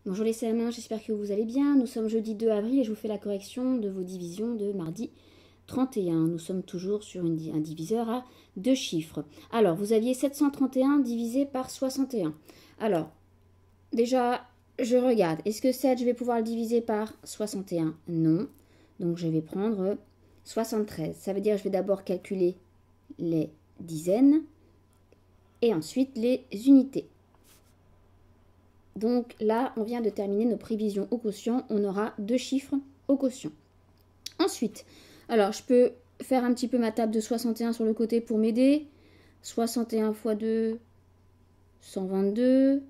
Bonjour les CM1, j'espère que vous allez bien. Nous sommes jeudi 2 avril et je vous fais la correction de vos divisions de mardi 31. Nous sommes toujours sur un diviseur à deux chiffres. Alors, vous aviez 731 divisé par 61. Alors, déjà, je regarde. Est-ce que 7, je vais pouvoir le diviser par 61? Non. Donc, je vais prendre 73. Ça veut dire que je vais d'abord calculer les dizaines et ensuite les unités. Donc là, on vient de terminer nos prévisions au quotient. On aura deux chiffres au quotient. Ensuite, alors je peux faire un petit peu ma table de 61 sur le côté pour m'aider. 61 x 2, 122.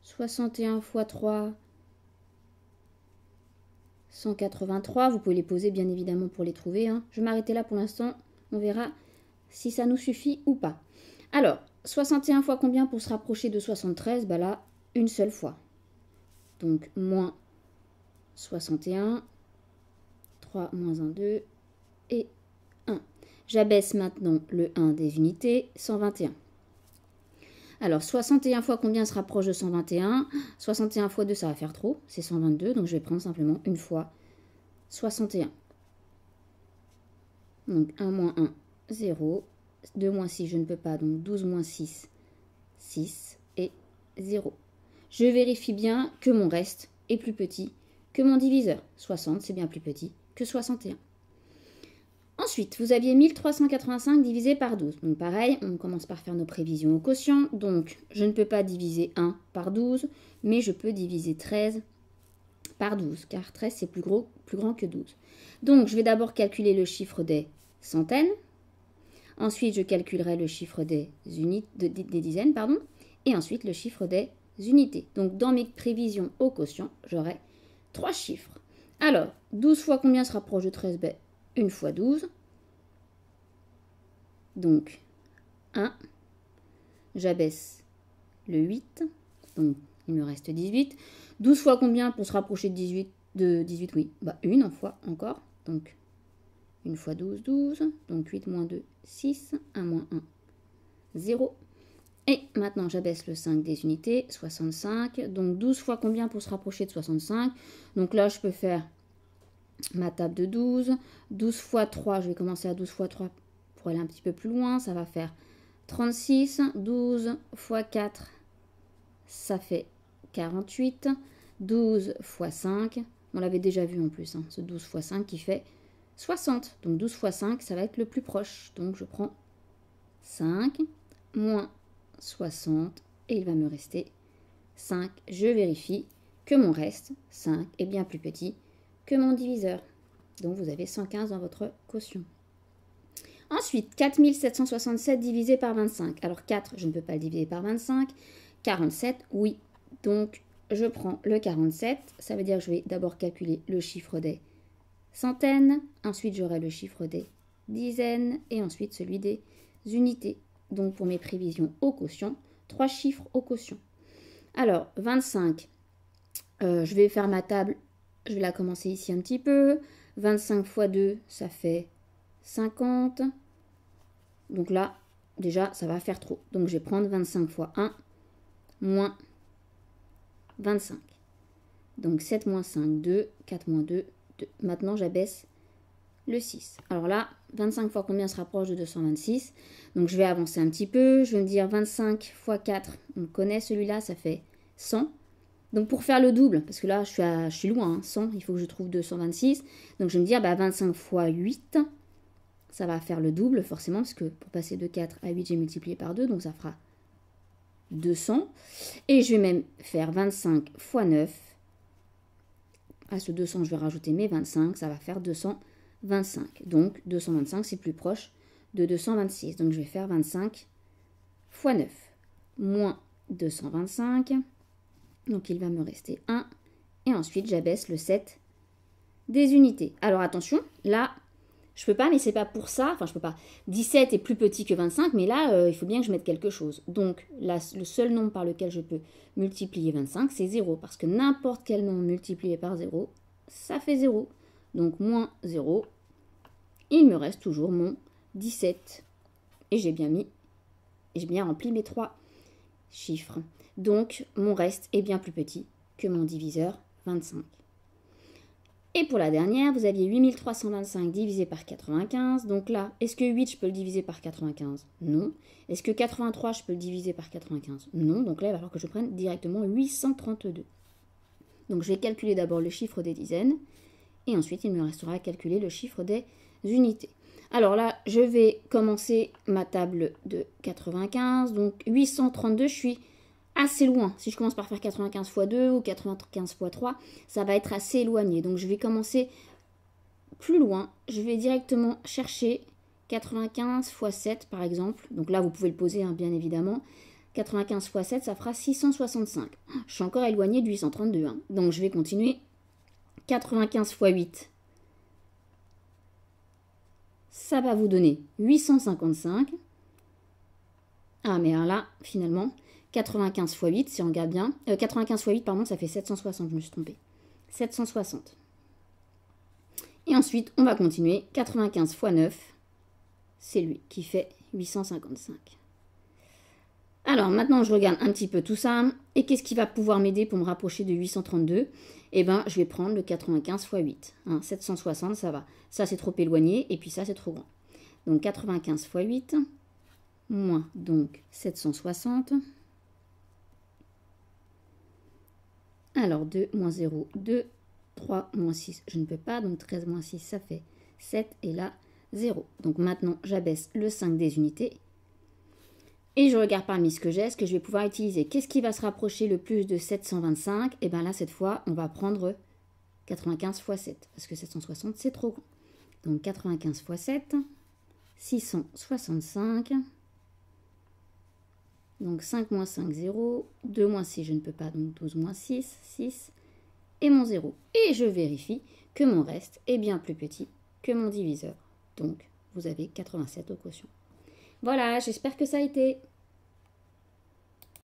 61 x 3, 183. Vous pouvez les poser bien évidemment pour les trouver. Je vais m'arrêter là pour l'instant. On verra si ça nous suffit ou pas. Alors, 61 fois combien pour se rapprocher de 73? Bah là, une seule fois. Donc, moins 61, 3 moins 1, 2 et 1. J'abaisse maintenant le 1 des unités, 121. Alors, 61 fois combien se rapproche de 121? 61 fois 2, ça va faire trop, c'est 122, donc je vais prendre simplement une fois 61. Donc, 1 moins 1, 0. 2 moins 6, je ne peux pas, donc 12 moins 6, 6 et 0. Je vérifie bien que mon reste est plus petit que mon diviseur. 60, c'est bien plus petit que 61. Ensuite, vous aviez 1385 divisé par 12. Donc pareil, on commence par faire nos prévisions au quotient. Donc, je ne peux pas diviser 1 par 12, mais je peux diviser 13 par 12, car 13, c'est plus grand que 12. Donc, je vais d'abord calculer le chiffre des centaines. Ensuite, je calculerai le chiffre des dizaines, et ensuite le chiffre des unités. Donc, dans mes prévisions au quotient, j'aurai 3 chiffres. Alors, 12 fois combien se rapproche de 13? Ben, 1 fois 12. Donc, 1. J'abaisse le 8. Donc, il me reste 18. 12 fois combien pour se rapprocher de 18, oui, bah 1 fois encore. Donc, 1 fois 12, 12. Donc, 8 moins 2, 6. 1 moins 1, 0. Et maintenant, j'abaisse le 5 des unités, 65. Donc, 12 fois combien pour se rapprocher de 65? Donc là, je peux faire ma table de 12. 12 fois 3, je vais commencer à 12 fois 3 pour aller un petit peu plus loin. Ça va faire 36. 12 fois 4, ça fait 48. 12 fois 5, on l'avait déjà vu en plus, ce 12 fois 5 qui fait 60. Donc 12 fois 5, ça va être le plus proche. Donc je prends 5 moins 60 et il va me rester 5. Je vérifie que mon reste, 5, est bien plus petit que mon diviseur. Donc vous avez 115 dans votre quotient. Ensuite, 4767 divisé par 25. Alors 4, je ne peux pas le diviser par 25. 47, oui. Donc je prends le 47. Ça veut dire que je vais d'abord calculer le chiffre des centaines. Ensuite, j'aurai le chiffre des dizaines. Et ensuite, celui des unités. Donc pour mes prévisions au quotient, 3 chiffres au quotient. Alors, 25, je vais faire ma table. Je vais la commencer ici un petit peu. 25 fois 2, ça fait 50. Donc là, déjà, ça va faire trop. Donc je vais prendre 25 fois 1, moins 25. Donc 7 moins 5, 2. 4 moins 2, 2. Maintenant, j'abaisse le 6. Alors là, 25 fois combien se rapproche de 226? Donc je vais avancer un petit peu. Je vais me dire 25 fois 4, on le connaît celui-là, ça fait 100. Donc pour faire le double, parce que là je suis loin, 100, il faut que je trouve 226. Donc je vais me dire 25 fois 8, ça va faire le double forcément, parce que pour passer de 4 à 8, j'ai multiplié par 2, donc ça fera 200. Et je vais même faire 25 fois 9. À ce 200, je vais rajouter mes 25, ça va faire 225. Donc 225, c'est plus proche de 226. Donc je vais faire 25 fois 9, moins 225. Donc il va me rester 1. Et ensuite, j'abaisse le 7 des unités. Alors attention, là, je peux pas, mais c'est pas pour ça. Enfin, je peux pas. 17 est plus petit que 25, mais là, il faut bien que je mette quelque chose. Donc, là, le seul nombre par lequel je peux multiplier 25, c'est 0. Parce que n'importe quel nombre multiplié par 0, ça fait 0. Donc, moins 0, il me reste toujours mon 17. Et j'ai bien rempli mes 3 chiffres. Donc, mon reste est bien plus petit que mon diviseur 25. Et pour la dernière, vous aviez 8325 divisé par 95. Donc là, est-ce que 8, je peux le diviser par 95? Non. Est-ce que 83, je peux le diviser par 95? Non. Donc là, il va falloir que je prenne directement 832. Donc je vais calculer d'abord le chiffre des dizaines. Et ensuite, il me restera à calculer le chiffre des unités. Alors là, je vais commencer ma table de 95. Donc 832, je suis assez loin. Si je commence par faire 95 x 2 ou 95 x 3, ça va être assez éloigné. Donc je vais commencer plus loin. Je vais directement chercher 95 x 7 par exemple. Donc là, vous pouvez le poser hein, bien évidemment. 95 x 7, ça fera 665. Je suis encore éloigné de 832. Hein. Donc je vais continuer. 95 x 8, ça va vous donner 855. Ah mais là, finalement... 95 x 8, si on regarde bien. 95 x 8, pardon, ça fait 760, je me suis trompée. 760. Et ensuite, on va continuer. 95 x 9, c'est lui qui fait 855. Alors, maintenant, je regarde un petit peu tout ça. Et qu'est-ce qui va pouvoir m'aider pour me rapprocher de 832? Eh bien, je vais prendre le 95 x 8. Hein, 760, ça va. Ça, c'est trop éloigné. Et puis ça, c'est trop grand. Donc, 95 x 8, moins donc 760. Alors, 2 moins 0, 2, 3 moins 6, je ne peux pas. Donc, 13 moins 6, ça fait 7. Et là, 0. Donc, maintenant, j'abaisse le 5 des unités. Et je regarde parmi ce que j'ai, ce que je vais pouvoir utiliser. Qu'est-ce qui va se rapprocher le plus de 725? Et bien là, cette fois, on va prendre 95 x 7. Parce que 760, c'est trop grand. Donc, 95 x 7, 665. Donc 5 moins 5, 0. 2 moins 6, je ne peux pas. Donc 12 moins 6, 6. Et mon 0. Et je vérifie que mon reste est bien plus petit que mon diviseur. Donc vous avez 87 au quotient. Voilà, j'espère que ça a été.